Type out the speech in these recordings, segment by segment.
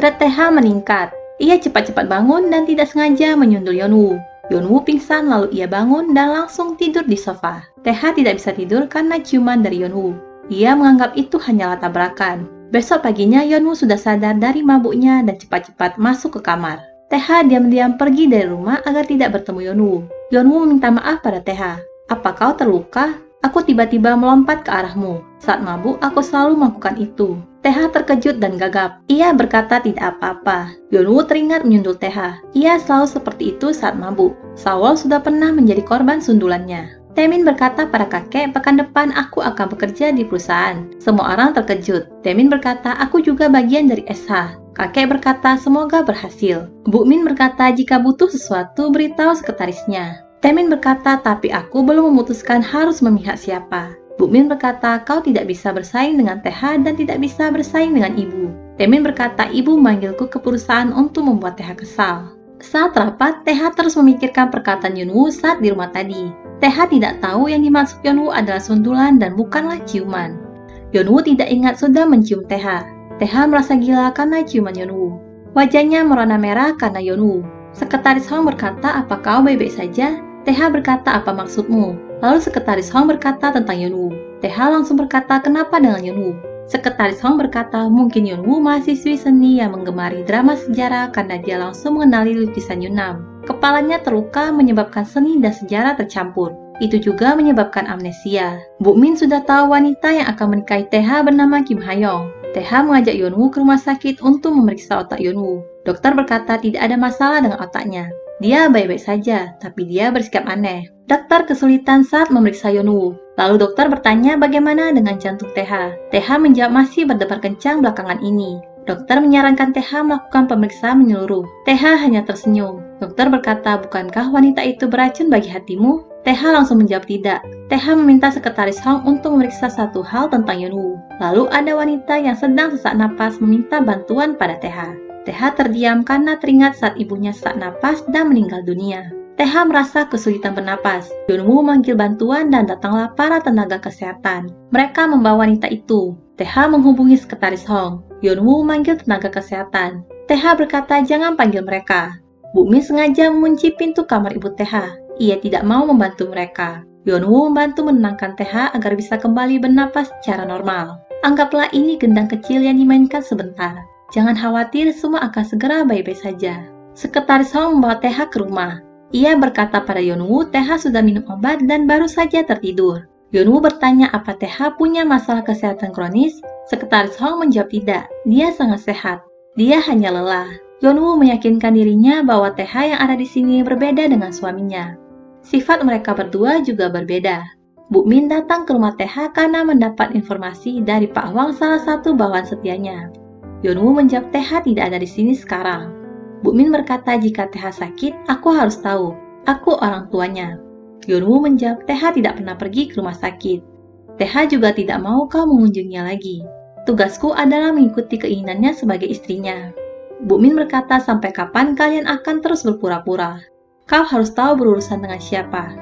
Hasrat Taeha meningkat. Ia cepat-cepat bangun dan tidak sengaja menyundul Yeonwoo. Yeonwoo pingsan lalu ia bangun dan langsung tidur di sofa. Taeha tidak bisa tidur karena ciuman dari Yeonwoo. Ia menganggap itu hanyalah tabrakan. Besok paginya Yeonwoo sudah sadar dari mabuknya dan cepat-cepat masuk ke kamar. Taeha diam-diam pergi dari rumah agar tidak bertemu Yeonwoo. Yeonwoo meminta maaf pada Taeha. Apa kau terluka? Aku tiba-tiba melompat ke arahmu. Saat mabuk, aku selalu melakukan itu. Taeha terkejut dan gagap. Ia berkata tidak apa-apa. Yeonwoo teringat menyundul Taeha. Ia selalu seperti itu saat mabuk. Sawol sudah pernah menjadi korban sundulannya. Taemin berkata pada kakek, pekan depan aku akan bekerja di perusahaan. Semua orang terkejut. Taemin berkata, aku juga bagian dari SH. Kakek berkata, semoga berhasil. Bukmin berkata, jika butuh sesuatu, beritahu sekretarisnya. Taemin berkata, tapi aku belum memutuskan harus memihak siapa. Bukmin berkata, kau tidak bisa bersaing dengan Taeha dan tidak bisa bersaing dengan ibu. Taemin berkata, ibu memanggilku ke perusahaan untuk membuat Taeha kesal. Saat rapat, Taeha terus memikirkan perkataan Yeonwoo saat di rumah tadi. Taeha tidak tahu yang dimaksud Yeonwoo adalah sundulan dan bukanlah ciuman. Yeonwoo tidak ingat sudah mencium Taeha. Taeha merasa gila karena ciuman Yeonwoo. Wajahnya merona merah karena Yeonwoo. Sekretaris Hong berkata, apa kau baik-baik saja? Taeha berkata, apa maksudmu? Lalu Sekretaris Hong berkata tentang Yeonwoo. Taeha langsung berkata, kenapa dengan Yeonwoo? Sekretaris Hong berkata, mungkin Yeonwoo mahasiswi seni yang menggemari drama sejarah karena dia langsung mengenali lukisan Yunam. Kepalanya terluka menyebabkan seni dan sejarah tercampur. Itu juga menyebabkan amnesia. Bukmin sudah tahu wanita yang akan menikahi Taeha bernama Kim Ha-young. Taeha mengajak Yeonwoo ke rumah sakit untuk memeriksa otak Yeonwoo. Dokter berkata tidak ada masalah dengan otaknya. Dia baik-baik saja, tapi dia bersikap aneh. Dokter kesulitan saat memeriksa Yeonwoo. Lalu dokter bertanya bagaimana dengan jantung Taeha. Taeha menjawab masih berdebar kencang belakangan ini. Dokter menyarankan Taeha melakukan pemeriksaan menyeluruh. Taeha hanya tersenyum. Dokter berkata, bukankah wanita itu beracun bagi hatimu? Taeha langsung menjawab tidak. Taeha meminta Sekretaris Hong untuk memeriksa satu hal tentang Yeonwoo. Lalu ada wanita yang sedang sesak napas meminta bantuan pada Taeha. Taeha terdiam karena teringat saat ibunya sesak napas dan meninggal dunia. Taeha merasa kesulitan bernapas. Yeonwoo memanggil bantuan dan datanglah para tenaga kesehatan. Mereka membawa wanita itu. Taeha menghubungi Sekretaris Hong. Yeonwoo memanggil tenaga kesehatan. Taeha berkata jangan panggil mereka. Bukmin sengaja mengunci pintu kamar ibu Taeha. Ia tidak mau membantu mereka. Yeonwoo membantu menenangkan Taeha agar bisa kembali bernapas secara normal. Anggaplah ini gendang kecil yang dimainkan sebentar. Jangan khawatir, semua akan segera baik-baik saja. Sekretaris Hong membawa Taeha ke rumah. Ia berkata pada Yeonwoo, Taeha sudah minum obat dan baru saja tertidur. Yeonwoo bertanya apa Taeha punya masalah kesehatan kronis. Sekretaris Hong menjawab tidak, dia sangat sehat. Dia hanya lelah. Yeonwoo meyakinkan dirinya bahwa Taeha yang ada di sini berbeda dengan suaminya. Sifat mereka berdua juga berbeda. Bukmin datang ke rumah Taeha karena mendapat informasi dari Pak Hwang, salah satu bawahan setianya. Yeonwoo menjawab Taeha tidak ada di sini sekarang. Bukmin berkata jika Taeha sakit, aku harus tahu. Aku orang tuanya. Yeonwoo menjawab Taeha tidak pernah pergi ke rumah sakit. Taeha juga tidak mau kau mengunjunginya lagi. Tugasku adalah mengikuti keinginannya sebagai istrinya. Bukmin berkata sampai kapan kalian akan terus berpura-pura? Kau harus tahu berurusan dengan siapa.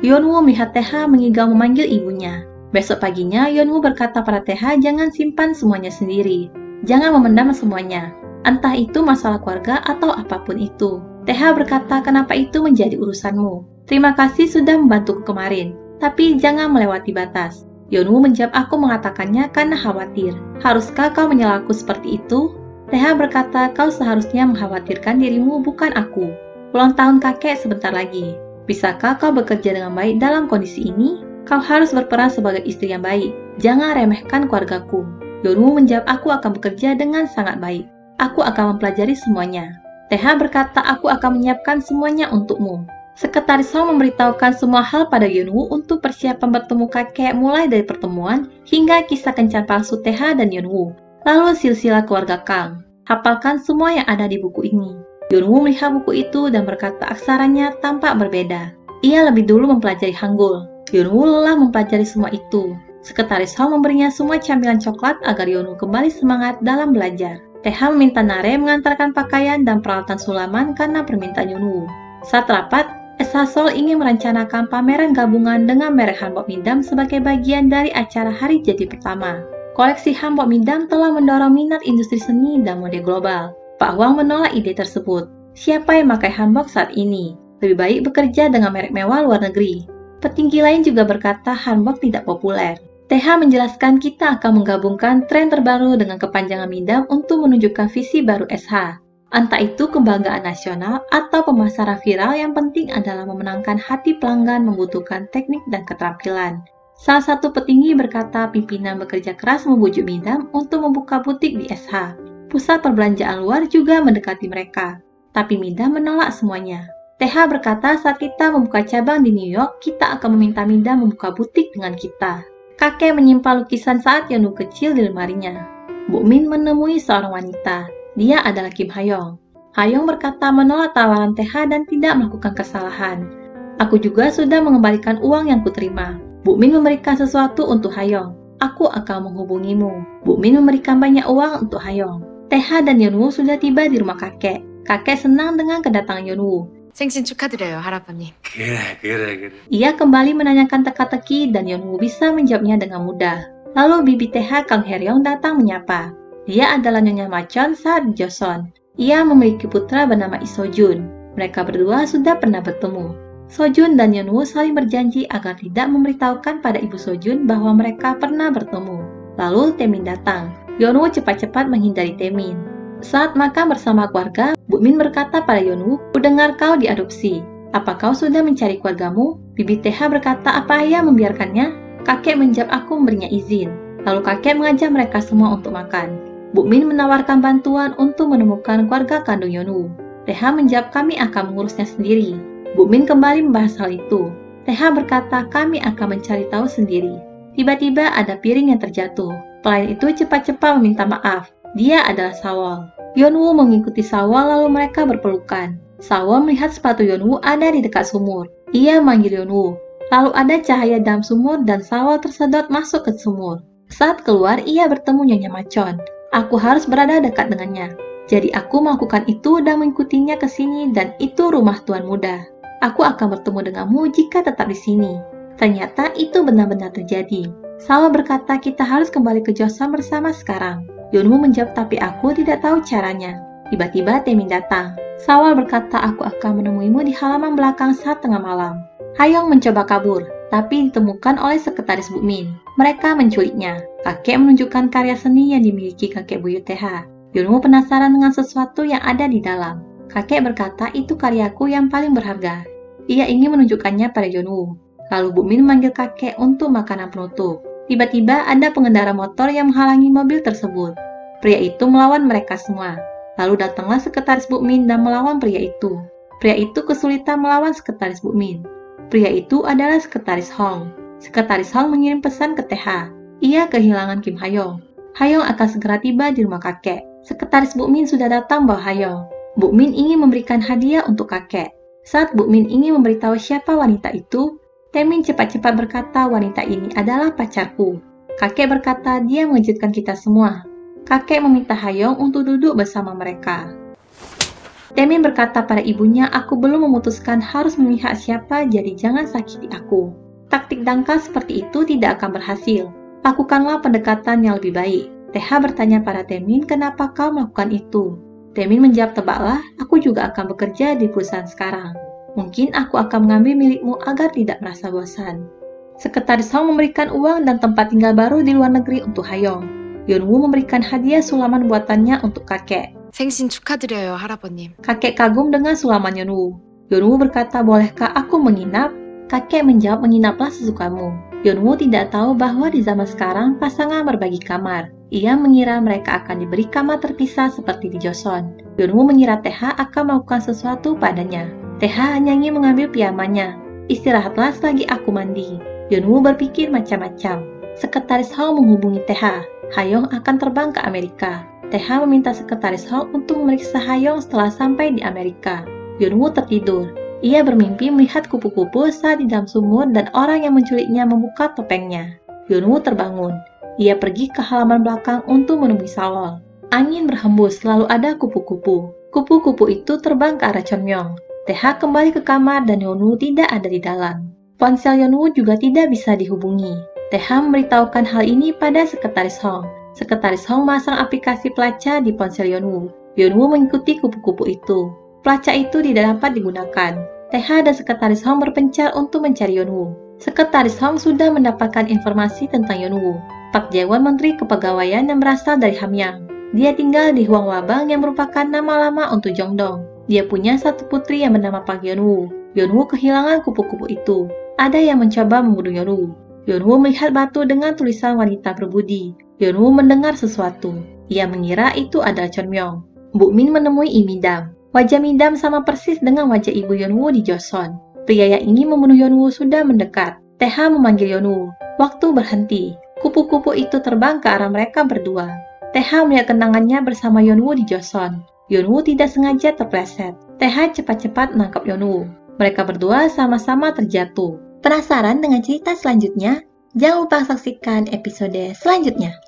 Yeonwoo melihat Taeha mengigau memanggil ibunya. Besok paginya Yeonwoo berkata pada Taeha jangan simpan semuanya sendiri. Jangan memendam semuanya, entah itu masalah keluarga atau apapun itu. Taeha berkata, kenapa itu menjadi urusanmu? Terima kasih sudah membantuku kemarin, tapi jangan melewati batas. Yeonwoo menjawab, aku mengatakannya karena khawatir. Haruskah kau menyalahku seperti itu? Taeha berkata, kau seharusnya mengkhawatirkan dirimu, bukan aku. Ulang tahun kakek sebentar lagi. Bisakah kau bekerja dengan baik dalam kondisi ini? Kau harus berperan sebagai istri yang baik. Jangan remehkan keluargaku. Yeonwoo menjawab, aku akan bekerja dengan sangat baik. Aku akan mempelajari semuanya. Taeha berkata, aku akan menyiapkan semuanya untukmu. Sekretaris Hong memberitahukan semua hal pada Yeonwoo untuk persiapan bertemu kakek mulai dari pertemuan hingga kisah kencan palsu Taeha dan Yeonwoo. Lalu silsilah keluarga Kang. Hafalkan semua yang ada di buku ini. Yeonwoo melihat buku itu dan berkata aksaranya tampak berbeda. Ia lebih dulu mempelajari Hangul. Yeonwoo lelah mempelajari semua itu. Sekretaris Hong memberinya semua camilan coklat agar Yeonwoo kembali semangat dalam belajar. Taeha meminta Nare mengantarkan pakaian dan peralatan sulaman karena permintaan Yeonwoo. Saat rapat, SH Seoul ingin merencanakan pameran gabungan dengan merek Hanbok Midam sebagai bagian dari acara hari jadi pertama. Koleksi Hanbok Midam telah mendorong minat industri seni dan mode global. Pak Huang menolak ide tersebut. Siapa yang pakai hanbok saat ini? Lebih baik bekerja dengan merek mewah luar negeri. Petinggi lain juga berkata hanbok tidak populer. TH menjelaskan kita akan menggabungkan tren terbaru dengan kepanjangan midam untuk menunjukkan visi baru SH. Entah itu kebanggaan nasional atau pemasaran viral, yang penting adalah memenangkan hati pelanggan membutuhkan teknik dan keterampilan. Salah satu petinggi berkata pimpinan bekerja keras membujuk midam untuk membuka butik di SH. Pusat perbelanjaan luar juga mendekati mereka. Tapi midam menolak semuanya. TH berkata saat kita membuka cabang di New York, kita akan meminta midam membuka butik dengan kita. Kakek menyimpan lukisan saat Yeonwoo kecil di lemarinya. Bukmin menemui seorang wanita. Dia adalah Kim Ha-young. Ha-young berkata menolak tawaran TH dan tidak melakukan kesalahan. Aku juga sudah mengembalikan uang yang kuterima. Bukmin memberikan sesuatu untuk Ha-young. Aku akan menghubungimu. Bukmin memberikan banyak uang untuk Ha-young. TH dan Yeonwoo sudah tiba di rumah kakek. Kakek senang dengan kedatangan Yeonwoo. 생신 축하드려요, 할아버님. 그래. Ia kembali menanyakan teka-teki dan Yeonwoo bisa menjawabnya dengan mudah. Lalu bibi TH Kang Hae-ryong datang menyapa. Dia adalah Nyonya Machon saat di Joseon. Ia memiliki putra bernama Lee So-jun. Mereka berdua sudah pernah bertemu. So-jun dan Yeonwoo saling berjanji agar tidak memberitahukan pada ibu So-jun bahwa mereka pernah bertemu. Lalu Taemin datang. Yeonwoo cepat-cepat menghindari Taemin. Saat makan bersama keluarga, Bukmin berkata pada Yeonwoo, "Kudengar kau diadopsi. Apa kau sudah mencari keluargamu?" Bibi TH berkata, "Apa ayah membiarkannya?" Kakek menjawab, "Aku memberinya izin." Lalu kakek mengajak mereka semua untuk makan. Bukmin menawarkan bantuan untuk menemukan keluarga kandung Yeonwoo. TH menjawab, "Kami akan mengurusnya sendiri." Bukmin kembali membahas hal itu. TH berkata, "Kami akan mencari tahu sendiri." Tiba-tiba ada piring yang terjatuh. Pelayan itu cepat-cepat meminta maaf. Dia adalah Sawol. Yeonwoo mengikuti Sawol lalu mereka berpelukan. Sawol melihat sepatu Yeonwoo ada di dekat sumur. Ia memanggil Yeonwoo. Lalu ada cahaya dalam sumur dan Sawol tersedot masuk ke sumur. Saat keluar, ia bertemu Nyonya Machon. Aku harus berada dekat dengannya. Jadi aku melakukan itu dan mengikutinya ke sini, dan itu rumah Tuan Muda. Aku akan bertemu denganmu jika tetap di sini. Ternyata itu benar-benar terjadi. Sawol berkata kita harus kembali ke Joseon bersama sekarang. Yeonwoo menjawab, "Tapi aku tidak tahu caranya." Tiba-tiba Taemin datang. Sawol berkata, "Aku akan menemuimu di halaman belakang saat tengah malam." Ha-young mencoba kabur, tapi ditemukan oleh sekretaris Bukmin. Mereka menculiknya. Kakek menunjukkan karya seni yang dimiliki kakek buyut TH. Yeonwoo penasaran dengan sesuatu yang ada di dalam. Kakek berkata, "Itu karyaku yang paling berharga." Ia ingin menunjukkannya pada Yeonwoo. Lalu Bukmin memanggil kakek untuk makanan penutup. Tiba-tiba ada pengendara motor yang menghalangi mobil tersebut. Pria itu melawan mereka semua. Lalu datanglah sekretaris Bukmin dan melawan pria itu. Pria itu kesulitan melawan sekretaris Bukmin. Pria itu adalah sekretaris Hong. Sekretaris Hong mengirim pesan ke TH. Ia kehilangan Kim Ha-young. Ha-young akan segera tiba di rumah kakek. Sekretaris Bukmin sudah datang bawa Ha-young. Bukmin ingin memberikan hadiah untuk kakek. Saat Bukmin ingin memberitahu siapa wanita itu, Taemin cepat-cepat berkata, "Wanita ini adalah pacarku." Kakek berkata, "Dia mengejutkan kita semua." Kakek meminta Ha-young untuk duduk bersama mereka. Taemin berkata pada ibunya, "Aku belum memutuskan harus memihak siapa, jadi jangan sakiti aku." Taktik dangkal seperti itu tidak akan berhasil. Lakukanlah pendekatan yang lebih baik. TH bertanya pada Taemin, "Kenapa kau melakukan itu?" Taemin menjawab, "Tebaklah, aku juga akan bekerja di perusahaan sekarang. Mungkin aku akan mengambil milikmu agar tidak merasa bosan." Sekretaris Hong memberikan uang dan tempat tinggal baru di luar negeri untuk Ha-young. Yeonwoo memberikan hadiah sulaman buatannya untuk kakek. 생신 축하드려요, 할아버님. Kakek kagum dengan sulaman Yeonwoo. Yeonwoo berkata, "Bolehkah aku menginap?" Kakek menjawab, "Menginaplah sesukamu." Yeonwoo tidak tahu bahwa di zaman sekarang pasangan berbagi kamar. Ia mengira mereka akan diberi kamar terpisah seperti di Joseon. Yeonwoo mengira TH akan melakukan sesuatu padanya. TH hanya ingin mengambil pijamannya. "Istirahatlah selagi aku mandi." Yeonwoo berpikir macam-macam. Sekretaris Hong menghubungi TH. Ha-young akan terbang ke Amerika. TH meminta sekretaris Hong untuk memeriksa Ha-young setelah sampai di Amerika. Yeonwoo tertidur. Ia bermimpi melihat kupu-kupu saat di dalam sumur dan orang yang menculiknya membuka topengnya. Yeonwoo terbangun. Ia pergi ke halaman belakang untuk menemui Sawol. Angin berhembus, lalu ada kupu-kupu. Kupu-kupu itu terbang ke arah Chonmyoung. TH kembali ke kamar dan Yeonwoo tidak ada di dalam. Ponsel Yeonwoo juga tidak bisa dihubungi. TH memberitahukan hal ini pada sekretaris Hong. Sekretaris Hong memasang aplikasi pelacak di ponsel Yeonwoo. Yeonwoo mengikuti kupu-kupu itu. Pelacak itu tidak dapat digunakan. TH dan Sekretaris Hong berpencar untuk mencari Yeonwoo. Sekretaris Hong sudah mendapatkan informasi tentang Yeonwoo. Park Jae-won menteri kepegawaian yang berasal dari Hamyang. Dia tinggal di Hwangwabang yang merupakan nama lama untuk Jongdong. Dia punya satu putri yang bernama Park Yeonwoo. Yeonwoo kehilangan kupu-kupu itu. Ada yang mencoba membunuh Yeonwoo. Yeonwoo melihat batu dengan tulisan wanita berbudi. Yeonwoo mendengar sesuatu. Ia mengira itu adalah Chonmyoung. Bu Min menemui Lee Mi-dam. Wajah Mi-dam sama persis dengan wajah ibu Yeonwoo di Joseon. Pria yang ingin membunuh Yeonwoo sudah mendekat. TH memanggil Yeonwoo. Waktu berhenti. Kupu-kupu itu terbang ke arah mereka berdua. TH melihat kenangannya bersama Yeonwoo di Joseon. Yeonwoo tidak sengaja terpleset. TH cepat-cepat menangkap Yeonwoo. Mereka berdua sama-sama terjatuh. Penasaran dengan cerita selanjutnya? Jangan lupa saksikan episode selanjutnya.